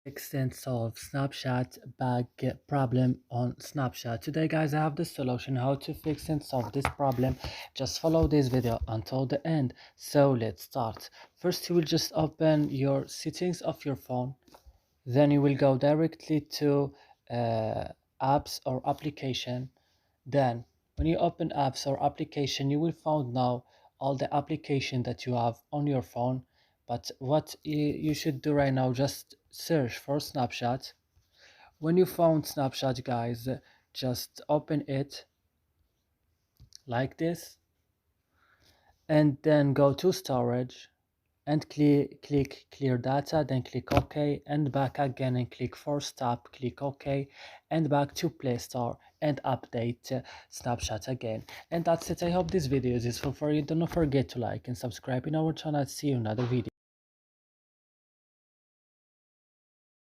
Fix and solve Snapchat bug problem on Snapchat. Today guys, I have the solution how to fix and solve this problem. Just follow this video until the end. So let's start. First you will just open your settings of your phone, then you will go directly to apps or application. Then when you open apps or application, you will find now all the application that you have on your phone. But what you should do right now, just search for Snapchat. When you found Snapchat guys, just open it like this and then go to storage and click clear data, then click OK and back again and click force stop, click OK and back to Play Store and update Snapchat again. And that's it. I hope this video is useful for you. Do not forget to like and subscribe in our channel. See you in another video.